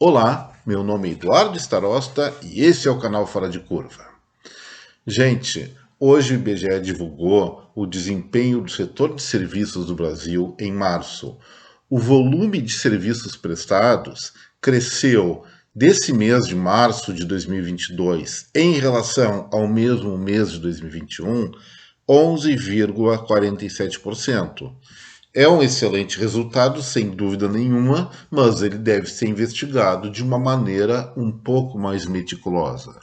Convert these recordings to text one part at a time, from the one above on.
Olá, meu nome é Eduardo Starosta e esse é o canal Fora de Curva. Gente, hoje o IBGE divulgou o desempenho do setor de serviços do Brasil em março. O volume de serviços prestados cresceu desse mês de março de 2022 em relação ao mesmo mês de 2021, 11,47%. É um excelente resultado, sem dúvida nenhuma, mas ele deve ser investigado de uma maneira um pouco mais meticulosa.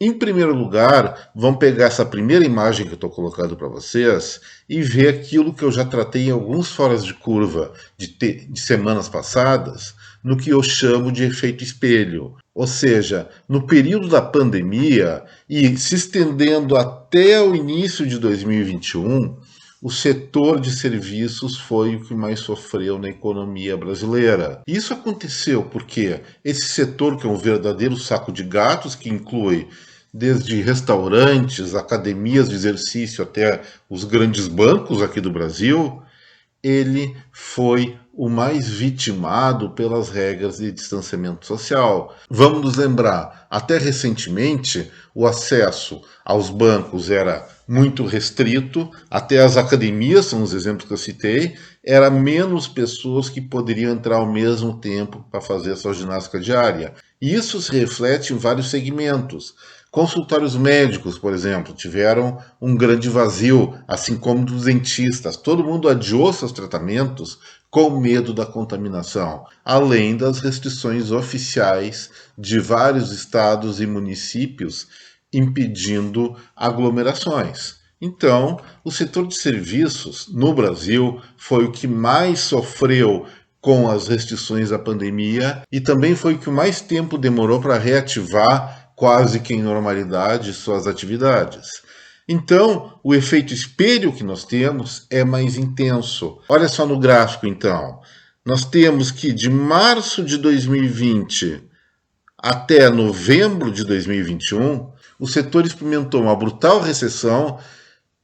Em primeiro lugar, vamos pegar essa primeira imagem que eu estou colocando para vocês e ver aquilo que eu já tratei em alguns foras de curva de semanas passadas, no que eu chamo de efeito espelho. Ou seja, no período da pandemia e se estendendo até o início de 2021, o setor de serviços foi o que mais sofreu na economia brasileira. Isso aconteceu porque esse setor, que é um verdadeiro saco de gatos, que inclui desde restaurantes, academias de exercício até os grandes bancos aqui do Brasil, ele foi o mais vitimado pelas regras de distanciamento social. Vamos nos lembrar, até recentemente, o acesso aos bancos era muito restrito, até as academias, são os exemplos que eu citei, era menos pessoas que poderiam entrar ao mesmo tempo para fazer a sua ginástica diária. E isso se reflete em vários segmentos. Consultórios médicos, por exemplo, tiveram um grande vazio, assim como dos dentistas. Todo mundo adiou seus tratamentos com medo da contaminação, além das restrições oficiais de vários estados e municípios impedindo aglomerações. Então, o setor de serviços no Brasil foi o que mais sofreu com as restrições da pandemia e também foi o que mais tempo demorou para reativar, quase que em normalidade, suas atividades. Então, o efeito espelho que nós temos é mais intenso. Olha só no gráfico, então. Nós temos que de março de 2020 até novembro de 2021, o setor experimentou uma brutal recessão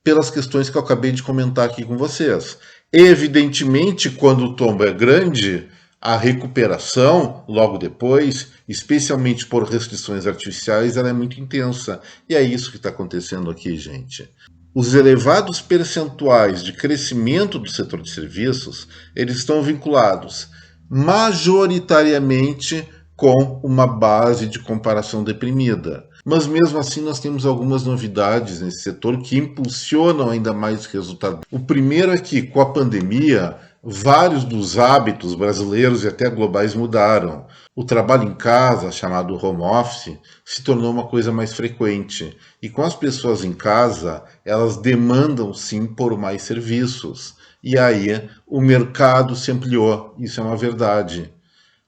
pelas questões que eu acabei de comentar aqui com vocês. Evidentemente, quando o tombo é grande, a recuperação logo depois, especialmente por restrições artificiais, ela é muito intensa. E é isso que está acontecendo aqui, gente. Os elevados percentuais de crescimento do setor de serviços, eles estão vinculados majoritariamente com uma base de comparação deprimida. Mas mesmo assim nós temos algumas novidades nesse setor que impulsionam ainda mais o resultado. O primeiro é que, com a pandemia, vários dos hábitos brasileiros e até globais mudaram. O trabalho em casa, chamado home office, se tornou uma coisa mais frequente. E com as pessoas em casa, elas demandam sim por mais serviços. E aí o mercado se ampliou. Isso é uma verdade.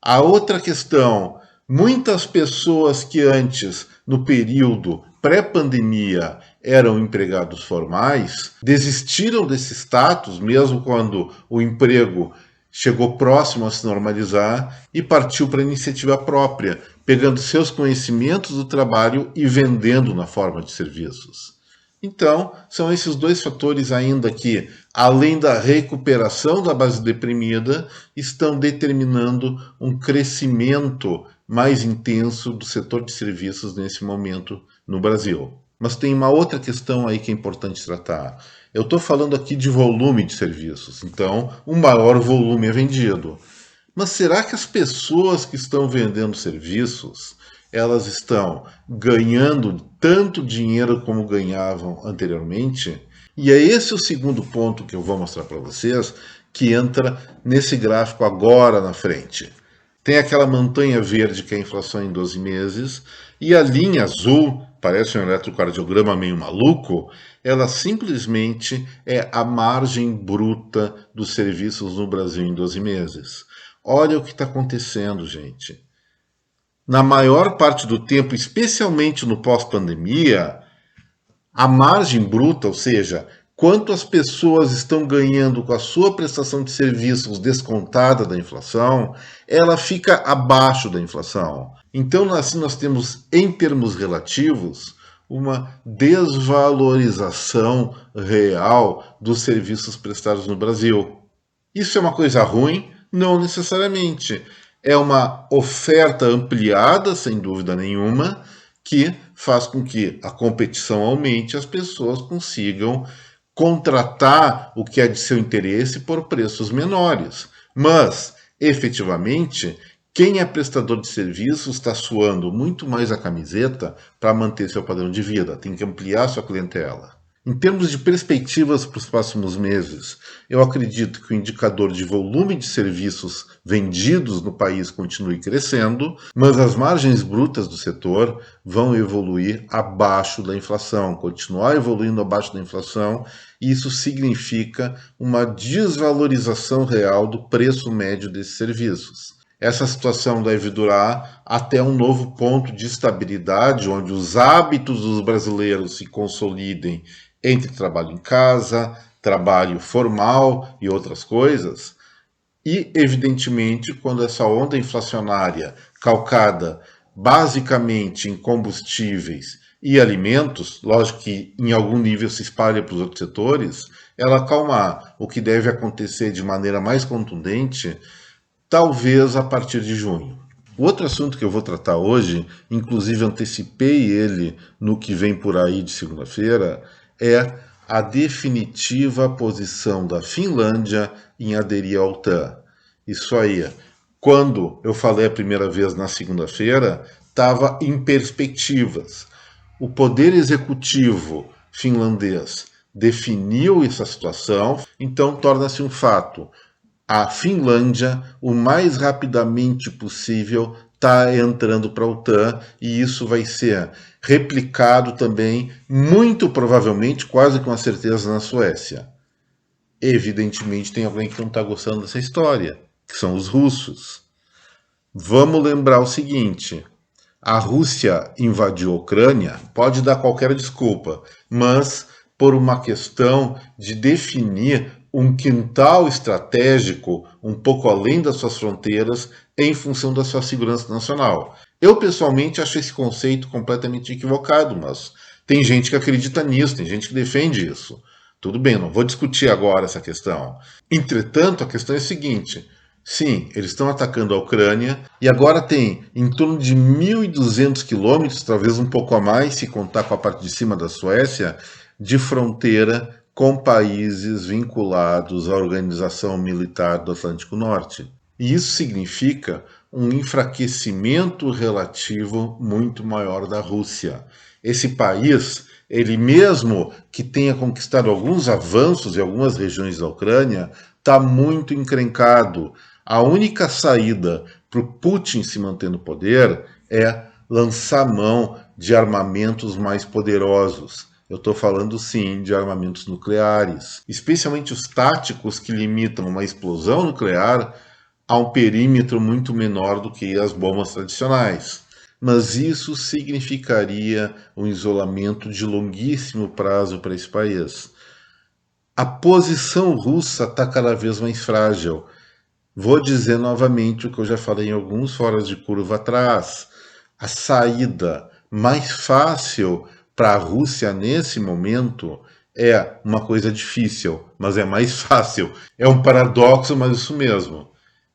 A outra questão, muitas pessoas que antes, no período pré-pandemia, eram empregados formais, desistiram desse status, mesmo quando o emprego chegou próximo a se normalizar, e partiu para a iniciativa própria, pegando seus conhecimentos do trabalho e vendendo na forma de serviços. Então, são esses dois fatores ainda que, além da recuperação da base deprimida, estão determinando um crescimento mais intenso do setor de serviços nesse momento no Brasil. Mas tem uma outra questão aí que é importante tratar. Eu estou falando aqui de volume de serviços, então um maior volume é vendido. Mas será que as pessoas que estão vendendo serviços, elas estão ganhando tanto dinheiro como ganhavam anteriormente? E é esse o segundo ponto que eu vou mostrar para vocês, que entra nesse gráfico agora na frente. Tem aquela montanha verde que é a inflação em 12 meses, e a linha azul, parece um eletrocardiograma meio maluco, ela simplesmente é a margem bruta dos serviços no Brasil em 12 meses. Olha o que está acontecendo, gente. Na maior parte do tempo, especialmente no pós-pandemia, a margem bruta, ou seja, quanto as pessoas estão ganhando com a sua prestação de serviços descontada da inflação, ela fica abaixo da inflação. Então, assim, nós temos, em termos relativos, uma desvalorização real dos serviços prestados no Brasil. Isso é uma coisa ruim? Não necessariamente. É uma oferta ampliada, sem dúvida nenhuma, que faz com que a competição aumente e as pessoas consigam contratar o que é de seu interesse por preços menores. Mas, efetivamente, quem é prestador de serviços está suando muito mais a camiseta para manter seu padrão de vida, tem que ampliar sua clientela. Em termos de perspectivas para os próximos meses, eu acredito que o indicador de volume de serviços vendidos no país continue crescendo, mas as margens brutas do setor vão evoluir abaixo da inflação, continuar evoluindo abaixo da inflação, e isso significa uma desvalorização real do preço médio desses serviços. Essa situação deve durar até um novo ponto de estabilidade, onde os hábitos dos brasileiros se consolidem entre trabalho em casa, trabalho formal e outras coisas. E, evidentemente, quando essa onda inflacionária, calcada basicamente em combustíveis e alimentos, lógico que em algum nível se espalha para os outros setores, ela acalmar, o que deve acontecer de maneira mais contundente, talvez a partir de junho. O outro assunto que eu vou tratar hoje, inclusive antecipei ele no que vem por aí de segunda-feira, é a definitiva posição da Finlândia em aderir ao OTAN. Isso aí, quando eu falei a primeira vez na segunda-feira, estava em perspectivas. O poder executivo finlandês definiu essa situação, então torna-se um fato. A Finlândia, o mais rapidamente possível, está entrando para a OTAN e isso vai ser replicado também, muito provavelmente, quase com a certeza, na Suécia. Evidentemente, tem alguém que não está gostando dessa história, que são os russos. Vamos lembrar o seguinte: a Rússia invadiu a Ucrânia, pode dar qualquer desculpa, mas por uma questão de definir um quintal estratégico um pouco além das suas fronteiras em função da sua segurança nacional. Eu, pessoalmente, acho esse conceito completamente equivocado, mas tem gente que acredita nisso, tem gente que defende isso. Tudo bem, não vou discutir agora essa questão. Entretanto, a questão é a seguinte: sim, eles estão atacando a Ucrânia e agora tem em torno de 1.200 quilômetros, talvez um pouco a mais, se contar com a parte de cima da Suécia, de fronteira com países vinculados à Organização Militar do Atlântico Norte. E isso significa um enfraquecimento relativo muito maior da Rússia. Esse país, ele mesmo que tenha conquistado alguns avanços em algumas regiões da Ucrânia, está muito encrencado. A única saída para o Putin se manter no poder é lançar mão de armamentos mais poderosos. Eu estou falando, sim, de armamentos nucleares, especialmente os táticos que limitam uma explosão nuclear a um perímetro muito menor do que as bombas tradicionais. Mas isso significaria um isolamento de longuíssimo prazo para esse país. A posição russa está cada vez mais frágil. Vou dizer novamente o que eu já falei em alguns foras de curva atrás. A saída mais fácil para a Rússia nesse momento é uma coisa difícil, mas é mais fácil. É um paradoxo, mas isso mesmo.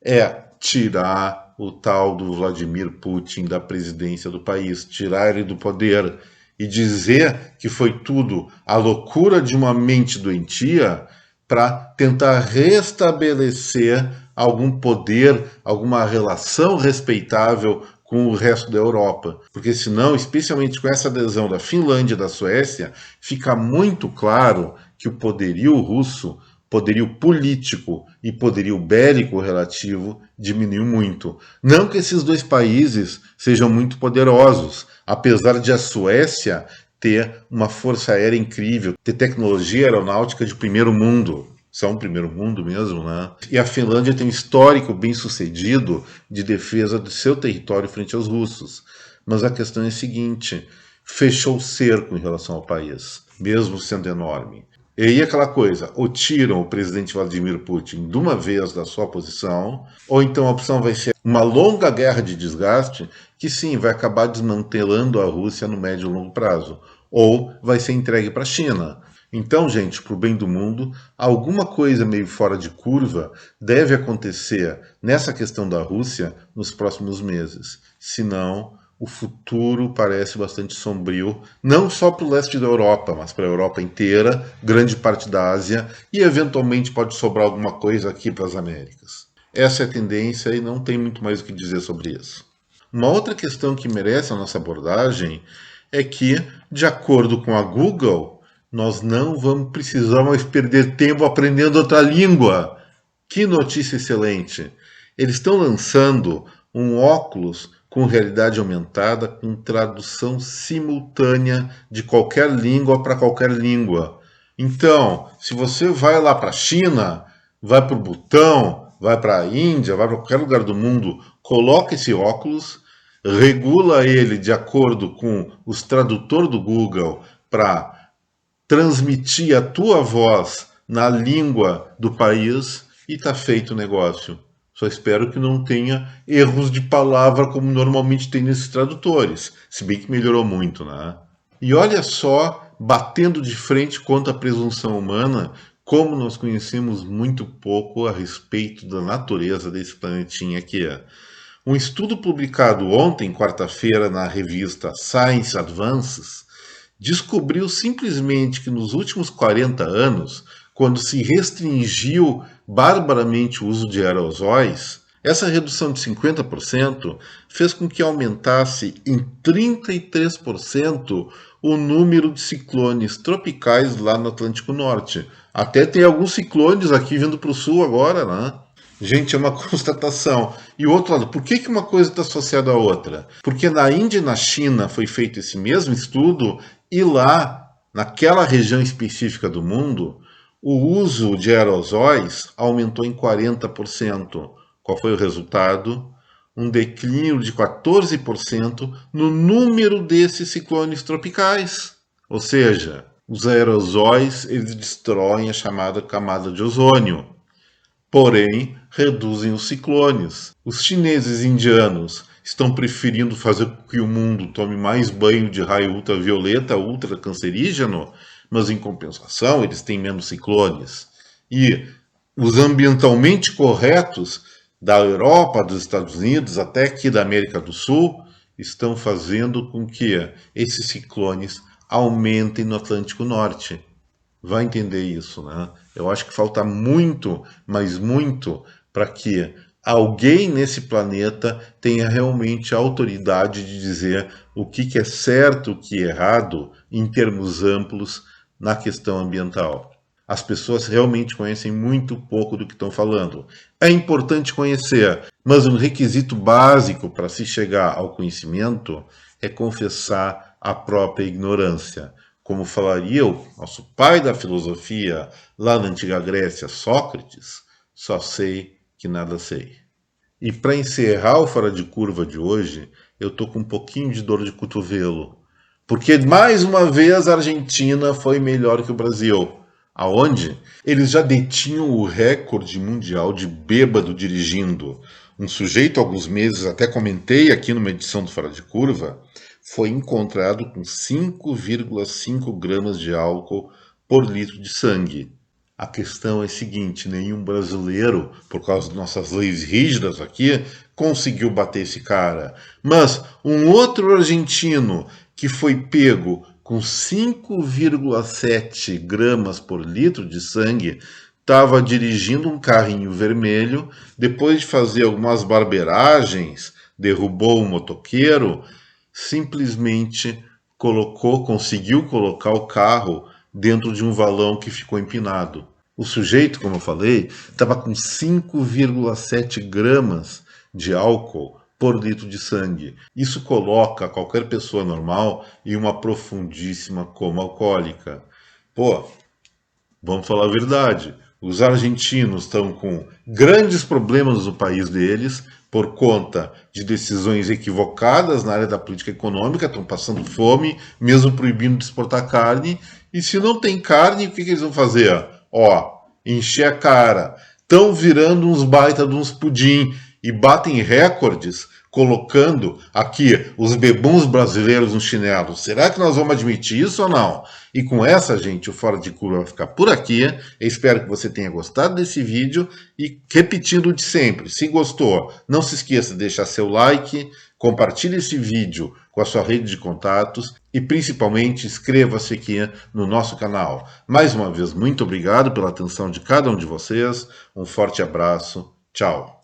É tirar o tal do Vladimir Putin da presidência do país, tirar ele do poder e dizer que foi tudo a loucura de uma mente doentia para tentar restabelecer algum poder, alguma relação respeitável com o resto da Europa. Porque senão, especialmente com essa adesão da Finlândia e da Suécia, fica muito claro que o poderio russo, poderio político e poderio bélico relativo diminuiu muito. Não que esses dois países sejam muito poderosos, apesar de a Suécia ter uma força aérea incrível, ter tecnologia aeronáutica de primeiro mundo. São primeiro mundo mesmo, né? E a Finlândia tem um histórico bem sucedido de defesa do seu território frente aos russos. Mas a questão é a seguinte: fechou o cerco em relação ao país, mesmo sendo enorme. E aí aquela coisa, ou tiram o presidente Vladimir Putin de uma vez da sua posição, ou então a opção vai ser uma longa guerra de desgaste, que sim, vai acabar desmantelando a Rússia no médio e longo prazo, ou vai ser entregue para a China. Então, gente, para o bem do mundo, alguma coisa meio fora de curva deve acontecer nessa questão da Rússia nos próximos meses. Senão, o futuro parece bastante sombrio, não só para o leste da Europa, mas para a Europa inteira, grande parte da Ásia e, eventualmente, pode sobrar alguma coisa aqui para as Américas. Essa é a tendência e não tem muito mais o que dizer sobre isso. Uma outra questão que merece a nossa abordagem é que, de acordo com a Google, nós não vamos precisar mais perder tempo aprendendo outra língua. Que notícia excelente! Eles estão lançando um óculos com realidade aumentada com tradução simultânea de qualquer língua para qualquer língua. Então, se você vai lá para a China, vai para o Butão, vai para a Índia, vai para qualquer lugar do mundo, coloca esse óculos, regula ele de acordo com os tradutores do Google para transmitir a tua voz na língua do país e está feito o negócio. Só espero que não tenha erros de palavra como normalmente tem nesses tradutores, se bem que melhorou muito, né? E olha só, batendo de frente contra a presunção humana, como nós conhecemos muito pouco a respeito da natureza desse planetinha aqui. Um estudo publicado ontem, quarta-feira, na revista Science Advances, descobriu simplesmente que nos últimos 40 anos, quando se restringiu barbaramente o uso de aerosóis, essa redução de 50% fez com que aumentasse em 33% o número de ciclones tropicais lá no Atlântico Norte. Até tem alguns ciclones aqui vindo para o sul agora, né? Gente, é uma constatação. E o outro lado, por que uma coisa está associada à outra? Porque na Índia e na China foi feito esse mesmo estudo e lá, naquela região específica do mundo, o uso de aerosóis aumentou em 40%. Qual foi o resultado? Um declínio de 14% no número desses ciclones tropicais. Ou seja, os aerosóis eles destroem a chamada camada de ozônio. Porém, reduzem os ciclones. Os chineses e indianos estão preferindo fazer com que o mundo tome mais banho de raio ultravioleta, ultracancerígeno, mas em compensação eles têm menos ciclones. E os ambientalmente corretos da Europa, dos Estados Unidos, até aqui da América do Sul, estão fazendo com que esses ciclones aumentem no Atlântico Norte. Vai entender isso, né? Eu acho que falta muito, mas muito, para que alguém nesse planeta tenha realmente a autoridade de dizer o que é certo, o que é errado, em termos amplos, na questão ambiental. As pessoas realmente conhecem muito pouco do que estão falando. É importante conhecer, mas um requisito básico para se chegar ao conhecimento é confessar a própria ignorância. Como falaria o nosso pai da filosofia lá na antiga Grécia, Sócrates, só sei que nada sei. E para encerrar o Fora de Curva de hoje, eu tô com um pouquinho de dor de cotovelo. Porque mais uma vez a Argentina foi melhor que o Brasil. Aonde? Eles já detinham o recorde mundial de bêbado dirigindo. Um sujeito, há alguns meses, até comentei aqui numa edição do Fora de Curva, foi encontrado com 5,5 gramas de álcool por litro de sangue. A questão é a seguinte, nenhum brasileiro, por causa de nossas leis rígidas aqui, conseguiu bater esse cara. Mas um outro argentino que foi pego com 5,7 gramas por litro de sangue estava dirigindo um carrinho vermelho, depois de fazer algumas barbeiragens, derrubou um motoqueiro, simplesmente conseguiu colocar o carro dentro de um valão que ficou empinado. O sujeito, como eu falei, estava com 5,7 gramas de álcool por litro de sangue. Isso coloca qualquer pessoa normal em uma profundíssima coma alcoólica. Pô, vamos falar a verdade. Os argentinos estão com grandes problemas no país deles por conta de decisões equivocadas na área da política econômica, estão passando fome, mesmo proibindo de exportar carne. E se não tem carne, o que eles vão fazer? Ó, encher a cara. Estão virando uns baita de uns pudim e batem recordes colocando aqui os bebuns brasileiros no chinelo. Será que nós vamos admitir isso ou não? E com essa, gente, o Fora de Curva vai ficar por aqui. Eu espero que você tenha gostado desse vídeo e repetindo de sempre, se gostou, não se esqueça de deixar seu like, compartilhe esse vídeo com a sua rede de contatos e principalmente inscreva-se aqui no nosso canal. Mais uma vez, muito obrigado pela atenção de cada um de vocês. Um forte abraço. Tchau.